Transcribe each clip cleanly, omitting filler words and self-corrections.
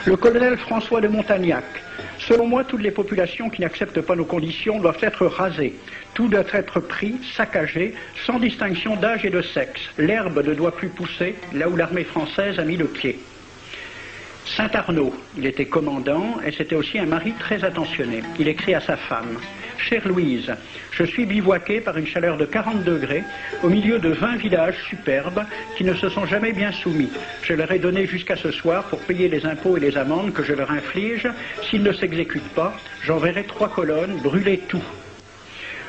Le colonel François de Montagnac. Selon moi, toutes les populations qui n'acceptent pas nos conditions doivent être rasées. Tout doit être pris, saccagé, sans distinction d'âge et de sexe. L'herbe ne doit plus pousser là où l'armée française a mis le pied. Saint-Arnaud, il était commandant et c'était aussi un mari très attentionné. Il écrit à sa femme: « Chère Louise, je suis bivouaqué par une chaleur de 40 degrés au milieu de 20 villages superbes qui ne se sont jamais bien soumis. Je leur ai donné jusqu'à ce soir pour payer les impôts et les amendes que je leur inflige. S'ils ne s'exécutent pas, j'enverrai 3 colonnes brûler tout. »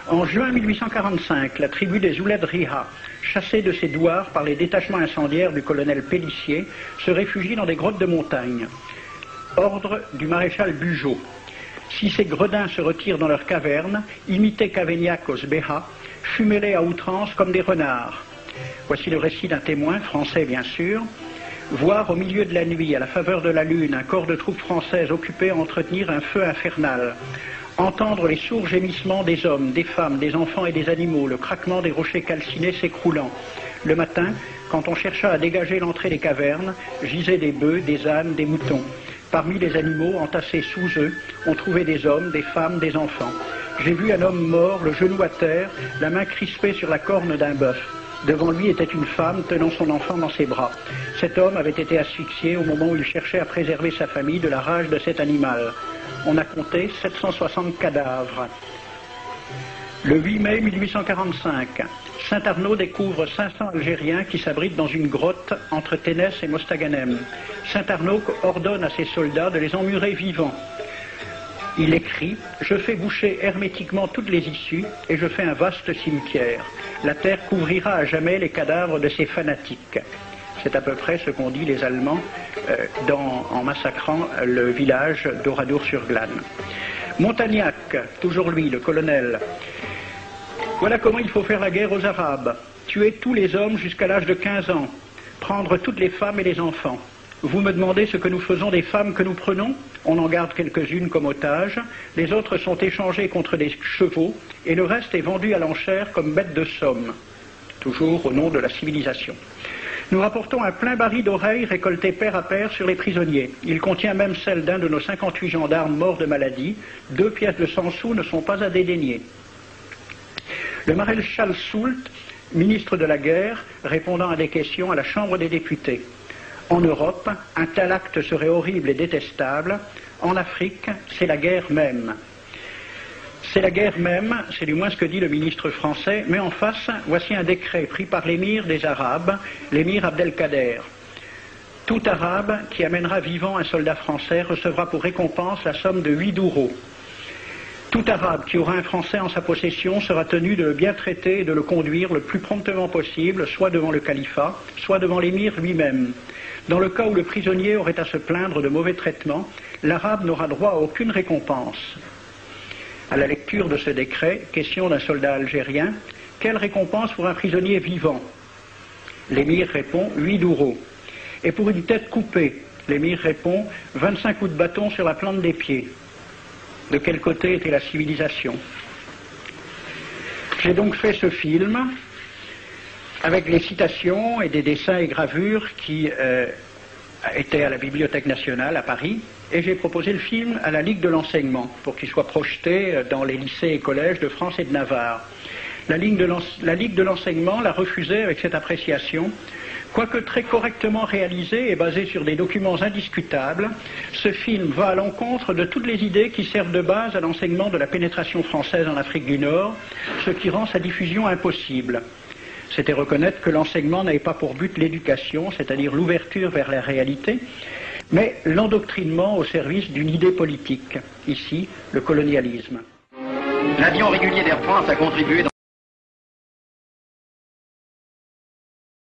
En juin 1845, la tribu des Ouled Riha, chassée de ses douars par les détachements incendiaires du colonel Pélissier, se réfugie dans des grottes de montagne. Ordre du maréchal Bugeaud. Si ces gredins se retirent dans leurs cavernes, imitez Cavaignac aux Béha, fumez-les à outrance comme des renards. Voici le récit d'un témoin, français bien sûr. Voir au milieu de la nuit, à la faveur de la lune, un corps de troupes françaises occupé à entretenir un feu infernal. Entendre les sourds gémissements des hommes, des femmes, des enfants et des animaux, le craquement des rochers calcinés s'écroulant. Le matin, quand on chercha à dégager l'entrée des cavernes, gisaient des bœufs, des ânes, des moutons. Parmi les animaux, entassés sous eux, on trouvait des hommes, des femmes, des enfants. J'ai vu un homme mort, le genou à terre, la main crispée sur la corne d'un bœuf. Devant lui était une femme tenant son enfant dans ses bras. Cet homme avait été asphyxié au moment où il cherchait à préserver sa famille de la rage de cet animal. On a compté 760 cadavres. Le 8 mai 1845, Saint-Arnaud découvre 500 Algériens qui s'abritent dans une grotte entre Ténès et Mostaganem. Saint-Arnaud ordonne à ses soldats de les emmurer vivants. Il écrit: « Je fais boucher hermétiquement toutes les issues et je fais un vaste cimetière. La terre couvrira à jamais les cadavres de ces fanatiques. » C'est à peu près ce qu'ont dit les Allemands en massacrant le village d'Oradour-sur-Glane. Montagnac, toujours lui, le colonel. Voilà comment il faut faire la guerre aux Arabes. Tuer tous les hommes jusqu'à l'âge de 15 ans. Prendre toutes les femmes et les enfants. Vous me demandez ce que nous faisons des femmes que nous prenons? On en garde quelques-unes comme otages. Les autres sont échangées contre des chevaux et le reste est vendu à l'enchère comme bête de somme. Toujours au nom de la civilisation. Nous rapportons un plein baril d'oreilles récolté pair à pair sur les prisonniers. Il contient même celle d'un de nos 58 gendarmes morts de maladie. 2 pièces de 100 sous ne sont pas à dédaigner. Le maréchal Soult, ministre de la guerre, répondant à des questions à la Chambre des députés. En Europe, un tel acte serait horrible et détestable. En Afrique, c'est la guerre même. C'est la guerre même, c'est du moins ce que dit le ministre français, mais en face, voici un décret pris par l'émir des Arabes, l'émir Abdelkader. Tout Arabe qui amènera vivant un soldat français recevra pour récompense la somme de 8 douros. Tout Arabe qui aura un Français en sa possession sera tenu de le bien traiter et de le conduire le plus promptement possible, soit devant le califat, soit devant l'émir lui-même. Dans le cas où le prisonnier aurait à se plaindre de mauvais traitements, l'Arabe n'aura droit à aucune récompense. À la lecture de ce décret, question d'un soldat algérien: « Quelle récompense pour un prisonnier vivant ?» L'émir répond: « 8 douros. » Et pour une tête coupée, l'émir répond: « 25 coups de bâton sur la plante des pieds. » De quel côté était la civilisation? J'ai donc fait ce film avec les citations et des dessins et gravures qui étaient à la Bibliothèque nationale à Paris, et j'ai proposé le film à la Ligue de l'enseignement pour qu'il soit projeté dans les lycées et collèges de France et de Navarre. La Ligue de l'enseignement l'a refusé avec cette appréciation. Quoique très correctement réalisé et basé sur des documents indiscutables, ce film va à l'encontre de toutes les idées qui servent de base à l'enseignement de la pénétration française en Afrique du Nord, ce qui rend sa diffusion impossible. C'était reconnaître que l'enseignement n'avait pas pour but l'éducation, c'est-à-dire l'ouverture vers la réalité, mais l'endoctrinement au service d'une idée politique, ici le colonialisme. L'avion régulier d'Air France a contribué